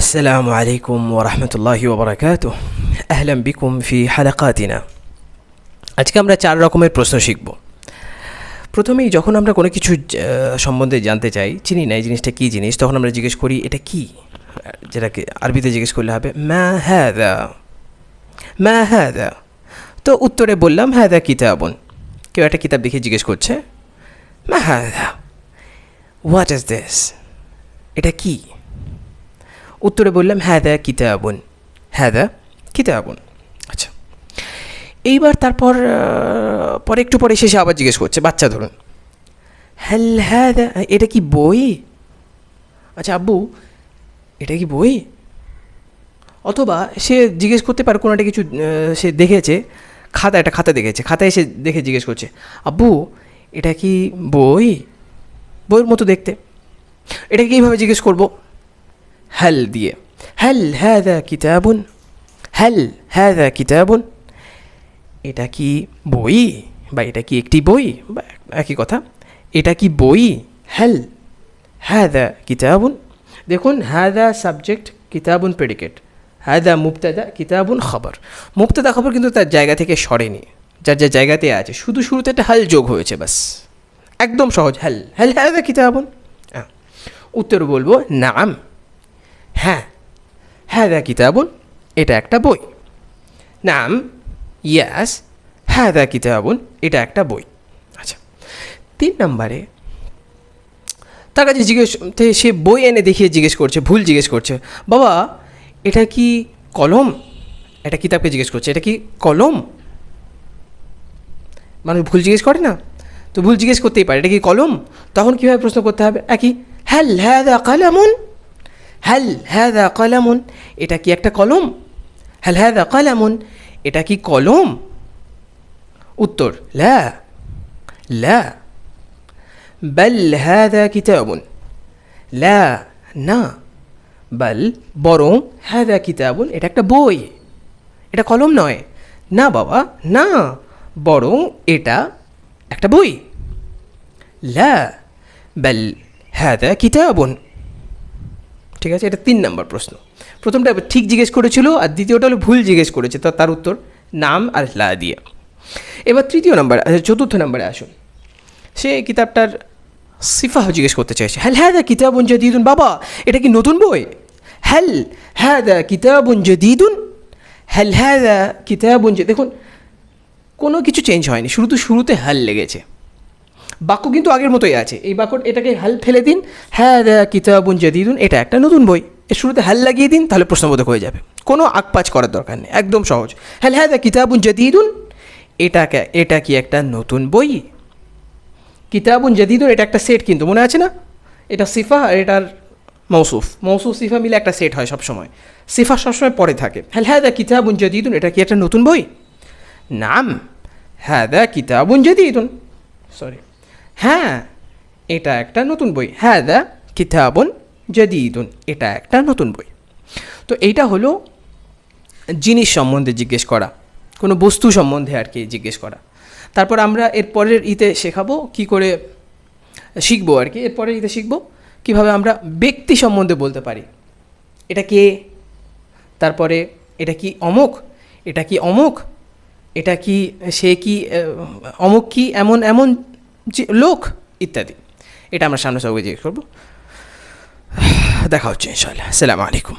السلام عليكم ورحمة الله وبركاته أهلا بكم في حلقاتنا আজকে আমরা চার রকমের প্রশ্ন শিখব। প্রথমেই যখন আমরা কোনো কিছু সম্বন্ধে জানতে চাই, চিনি না এই জিনিসটা কী জিনিস, তখন আমরা জিজ্ঞেস করি এটা কি, যেটাকে আরবিতে জিজ্ঞেস করলে হবে মা হাদা, মা হাদা। তো উত্তরে বললাম হাদা কিতাবুন। কেউ একটা কিতাব দেখে জিজ্ঞেস করছে মা হাদা, হোয়াট ইজ দিস, এটা কি? উত্তরে বললাম হাদা কিতাবুন, হাদা কিতাবুন। আচ্ছা, এইবার তারপর পরে একটু পরে শেষে আবার জিজ্ঞেস করছে, বাচ্চা ধরুন, হ্যাল হাদা, এটা কি বই? আচ্ছা আব্বু, এটা কি বই? অথবা সে জিজ্ঞেস করতে পারে কোনো একটা কিছু সে দেখেছে, একটা খাতা দেখেছে, খাতায় সে দেখে জিজ্ঞেস করছে, আব্বু এটা কি বই? বইয়ের মতো দেখতে। এটা কীভাবে জিজ্ঞেস করবো? হ্যাল দিয়ে, হ্যাল হাদা কিতাবুন, হ্যাল হাদা কিতাবুন, এটা কি বই বা এটা কি একটি বই, বা একই কথা, এটা কি বই? হ্যাল হাদা কিতাবুন। দেখুন, হাদা সাবজেক্ট, কিতাবুন প্রেডিকেট, হাদা মুবতাদা, কিতাবুন খবর। মুবতাদা খবর কিন্তু তার জায়গা থেকে সরেনি, যার যার জায়গাতে আছে, শুধু শুরুতে একটা হাল যোগ হয়েছে, বাস, একদম সহজ। হ্যাল, হ্যাল হাদা কিতাবুন। উত্তর বলবো নাম, হ্যাঁ, হাদা কিতাবুন, এটা একটা বই। নাম, ইয়াস, হাদা কিতাবুন, এটা একটা বই। আচ্ছা, 3 নম্বরে তার কাছে সে বই এনে দেখিয়ে জিজ্ঞেস করছে, ভুল জিজ্ঞেস করছে, বাবা এটা কি কলম? এটা কিতাবকে জিজ্ঞেস করছে, এটা কি কলম? মানুষ ভুল জিজ্ঞেস করে না, তো ভুল জিজ্ঞেস করতেই পারে, এটা কি কলম? তখন কীভাবে প্রশ্ন করতে হবে? একই, হ্যাল হাদা কলামুন, হ্যাল হাদা কলামুন, এটা কি একটা কলম? হ্যাল হাদা কলামুন, এটা কি কলম? উত্তর লা, লা। বাল হাদা কিতাবুন, লা, না। বাল, বরং, হাদা কিতাবুন, এটা একটা বই, এটা কলম নয়। না বাবা, না, বরং এটা একটা বই। লা বাল হাদা কিতাবুন। ঠিক আছে, এটা 3 নম্বর প্রশ্ন। প্রথমটা ঠিক জিজ্ঞেস করেছিল, আর দ্বিতীয়টা হলো ভুল জিজ্ঞেস করেছে, তো তার উত্তর নাম আর লা দিয়ে। এবার চতুর্থ নম্বরে আসুন। সে কিতাবটার সিফা জিজ্ঞেস করতে চাইছে, হ্যাল হাদা কিতাবুন জাদীদুন, বাবা এটা কি নতুন বই? হ্যাল হাদা কিতাবুন জাদীদুন, হ্যাল হাদা কিতাবুন। দেখুন, কোনো কিছু চেঞ্জ হয়নি, শুরুতে হাল লেগেছে, বাক্য কিন্তু আগের মতোই আছে। এই বাক্য, এটাকে হাল ফেলে দিন, হাদা কিতাবুন জাদীদুন, এটা একটা নতুন বই, এর শুরুতে হাল লাগিয়ে দিন, তাহলে প্রশ্নবোধক হয়ে যাবে, কোনো আকপাচ করার দরকার নেই, একদম সহজ। হ্যাল হাদা কিতাবুন জাদীদুন, এটা কি একটা নতুন বই? কিতাবুন জাদীদুন, এটা একটা সেট, কিন্তু মনে আছে না, এটা সিফা আর এটার মৌসুফ সিফা মিলে একটা সেট হয় সবসময়, সিফা সবসময় পরে থাকে। হ্যাল হাদা কিতাবুন জাদীদুন, এটা কি একটা নতুন বই? নাম হাদা কিতাবুন জাদীদুন, সরি, হ্যাঁ এটা একটা নতুন বই, হাদা কিতাবুন জাদীদুন, এটা একটা নতুন বই। তো এইটা হলো জিনিস সম্বন্ধে জিজ্ঞেস করা, কোনো বস্তু সম্বন্ধে আর কি জিজ্ঞেস করা। তারপর আমরা এর পরের শেখাবো কী করে শিখবো আর কি, এরপরের শিখবো কীভাবে আমরা ব্যক্তি সম্বন্ধে বলতে পারি, এটা কে, তারপরে এটা কি অমুক, এটা কি অমুক, এটা কি সে কি অমুক কি এমন এমন লোক ইত্যাদি। এটা আমরা সামনে সবাই জিজ্ঞেস করবো। দেখা হচ্ছে ইনশাআল্লাহ। আসসালামু আলাইকুম।